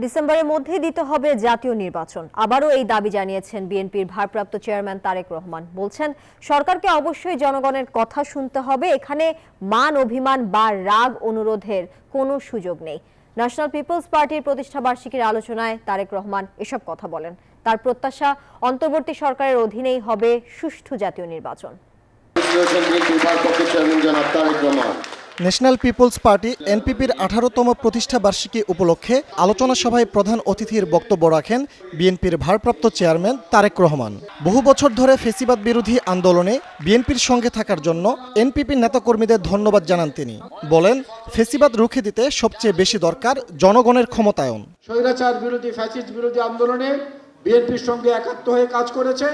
ডিসেম্বরের মধ্যেই দিতে হবে জাতীয় নির্বাচন। আবারও এই দাবি জানিয়েছেন বিএনপির ভারপ্রাপ্ত চেয়ারম্যান তারেক রহমান। বলছেন, সরকারকে অবশ্যই জনগণের কথা শুনতে হবে, এখানে মান অভিমান বা রাগ অনুরোধের কোনো সুযোগ নেই। ন্যাশনাল পিপলস পার্টির প্রতিষ্ঠা বার্ষিকীর আলোচনায় তারেক রহমান এসব কথা বলেন। তার প্রত্যাশা, অন্তর্বর্তী সরকারের অধীনেই হবে সুষ্ঠু জাতীয় নির্বাচন। ন্যাশনাল পিপলস পার্টি এনপিপির 18তম প্রতিষ্ঠা বার্ষিকী উপলক্ষে আলোচনা সভায় প্রধান অতিথির বক্তব্য রাখেন বিএনপির ভারপ্রাপ্ত চেয়ারম্যান তারেক রহমান। বহু বছর ধরে ফ্যাসিবাদ বিরোধী আন্দোলনে বিএনপির সঙ্গে থাকার জন্য এনপিপি নেতাকর্মীদের ধন্যবাদ জানান তিনি। বলেন, ফ্যাসিবাদ রুখে দিতে সবচেয়ে বেশি দরকার জনগণের ক্ষমতায়ন। স্বৈরাচার বিরোধী ফ্যাসিস্ট বিরোধী আন্দোলনে বিএনপির সঙ্গে একাত্ম হয়ে কাজ করেছে।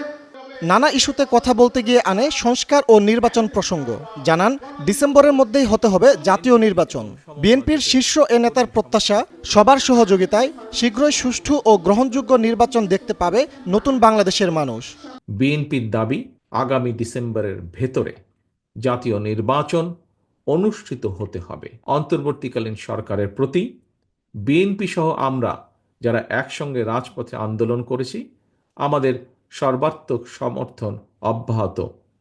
নানা ইস্যুতে কথা বলতে গিয়ে আনে সংস্কার ও নির্বাচন প্রসঙ্গ। জানান, ডিসেম্বরের মধ্যেই হতে হবে জাতীয় নির্বাচন। বিএনপির শীর্ষ এ নেতার প্রত্যাশা, সবার সহযোগিতায় শীঘ্রই সুষ্ঠু ও গ্রহণযোগ্য নির্বাচন দেখতে পাবে নতুন বাংলাদেশের মানুষ। বিএনপির দাবি, আগামী ডিসেম্বরের ভেতরে জাতীয় নির্বাচন অনুষ্ঠিত হতে হবে। অন্তর্বর্তীকালীন সরকারের প্রতি বিএনপি সহ আমরা যারা একসঙ্গে রাজপথে আন্দোলন করেছি, আমাদের সর্বাত্মক সমর্থন অব্যাহত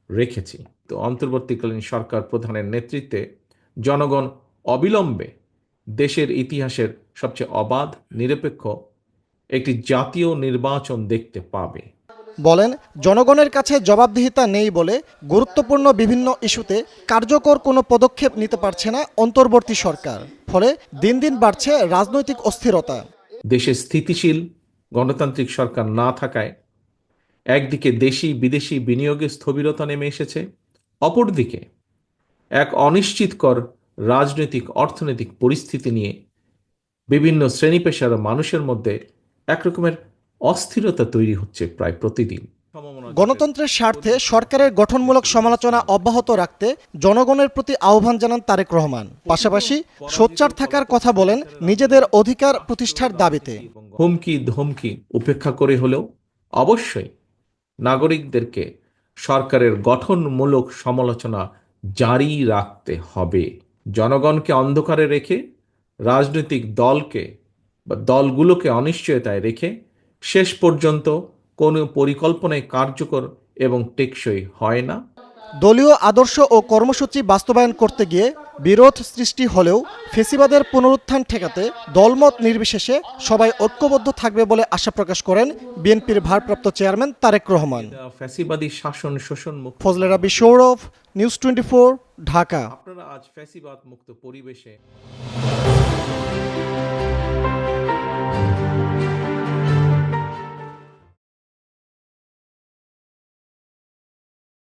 রেখেছি। তো অন্তর্বর্তীকালীন সরকার প্রধানের নেতৃত্বে জনগণ অবিলম্বে দেশের ইতিহাসের সবচেয়ে অবাধ, নিরপেক্ষ একটি জাতীয় নির্বাচন দেখতে পাবে। বলেন, জনগণের কাছে জবাবদিহিতা নেই বলে গুরুত্বপূর্ণ বিভিন্ন ইস্যুতে কার্যকর কোনো পদক্ষেপ নিতে পারছে না অন্তর্বর্তী সরকার। ফলে দিন দিন বাড়ছে রাজনৈতিক অস্থিরতা। দেশে স্থিতিশীল গণতান্ত্রিক সরকার না থাকায় একদিকে দেশি বিদেশি বিনিয়োগে স্থবিরতা নেমে এসেছে, অপরদিকে এক অনিশ্চিতকর রাজনৈতিক অর্থনৈতিক পরিস্থিতি নিয়ে বিভিন্ন শ্রেণী পেশার মানুষের মধ্যে একরকমের অস্থিরতা তৈরি হচ্ছে প্রায় প্রতিদিন। গণতন্ত্রের স্বার্থে সরকারের গঠনমূলক সমালোচনা অব্যাহত রাখতে জনগণের প্রতি আহ্বান জানান তারেক রহমান। পাশাপাশি সোচ্চার থাকার কথা বলেন নিজেদের অধিকার প্রতিষ্ঠার দাবিতে। হুমকি ধমকি উপেক্ষা করে হলেও অবশ্যই নাগরিকদেরকে সরকারের গঠনমূলক সমালোচনা জারি রাখতে হবে। জনগণকে অন্ধকারে রেখে, রাজনৈতিক দলকে বা দলগুলোকে অনিশ্চয়তায় রেখে শেষ পর্যন্ত কোনো পরিকল্পনায় কার্যকর এবং টেকসই হয় না। দলীয় আদর্শ ও কর্মসূচি বাস্তবায়ন করতে গিয়ে বিরোধ সৃষ্টি হলেও ফ্যাসিবাদের পুনরুত্থান ঠেকাতে দলমত নির্বিশেষে সবাই ঐক্যবদ্ধ থাকবে বলে আশা প্রকাশ করেন বিএনপির ভারপ্রাপ্ত চেয়ারম্যান তারেক রহমান। ফ্যাসিবাদী শাসন শোষণ মুক্ত। ফজলে রাব্বি সৌরভ, নিউজ 24, ঢাকা। আপনারা আজ ফ্যাসিবাদ মুক্ত পরিবেশে